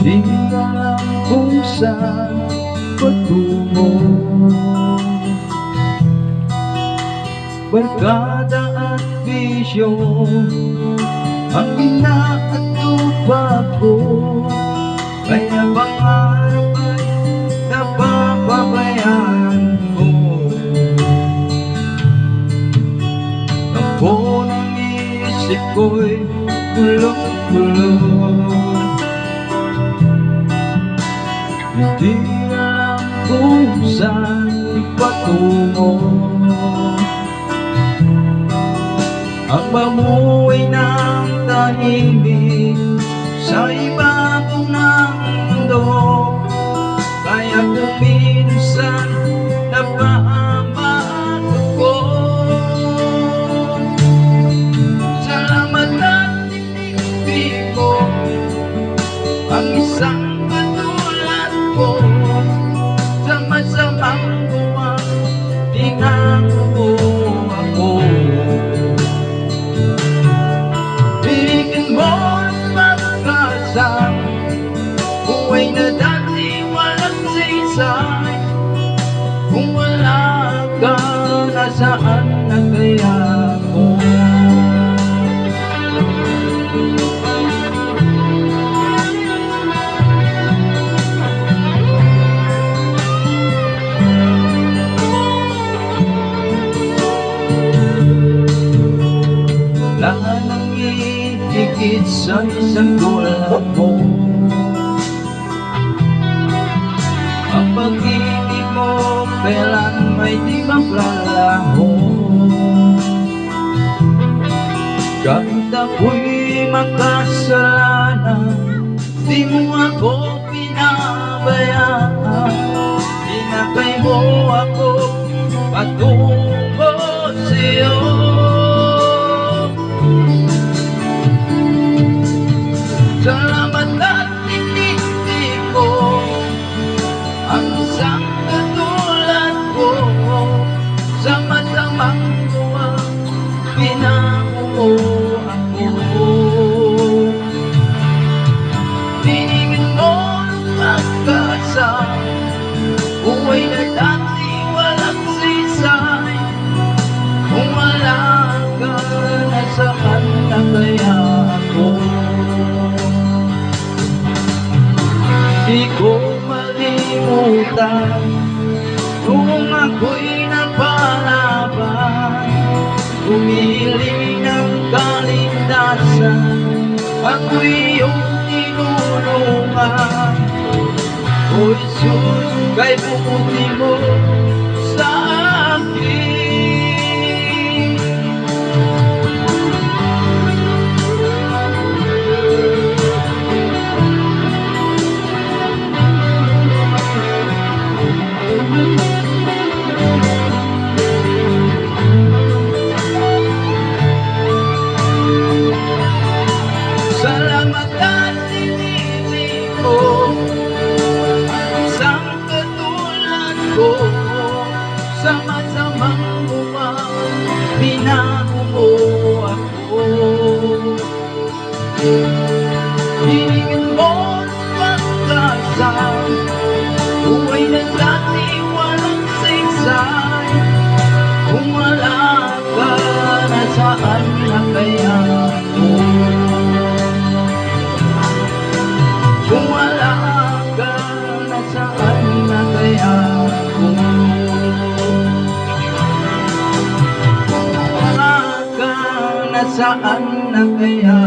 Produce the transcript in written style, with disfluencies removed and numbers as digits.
Di alam kung saan patungo. Barkada at bisyo ang inaatupag ko, kaya pangarap ay napapabayaan ko. Ako ng isip ko'y kulong-kulong. Hindi alam kung saan patungo. Ang mamuhay ng tahimik sa ibabaw ng mundo, kaya kung minsan napaambato ko. Salamat at tinigpi ko ang isang katulad ko. Sa masamang buwan, tinango ako. Bigyan mo ang pagkasama, buhay na dati walang saysay. Kung wala ka, nasaan na kaya ako? Wala nang iikit sa isang tulad mo. Ang pag-ibig mo kailan may di maglalaho. Kahit ako'y makasalanan, di mo ako pinabayaan. Tinakay mo ako patungo sa'yo. Salamat at tinigpi ko ang isang katulad ko. Sa masamang buwan, pinango ako. Tinigin mo ang pagkasama, buhay na dati walang sisay. Kung wala ka, nasaan na kaya ako? Di ko malimutan kung ako'y napalaban, humiling ng kaligtasan, ako'y iyong tinulungan. O Jesus, kay buti mo sa akin. Salamat at tinigpi ko ang isang katulad ko. Sa masamang buwan, pinango mo ako. Tinigin mo ang pagkasama, buhay na dati walang saysay. Kung wala ka, nasaan na kaya ako? Kung wala ka, nasaan na kaya ako? Kung wala ka, nasaan na kaya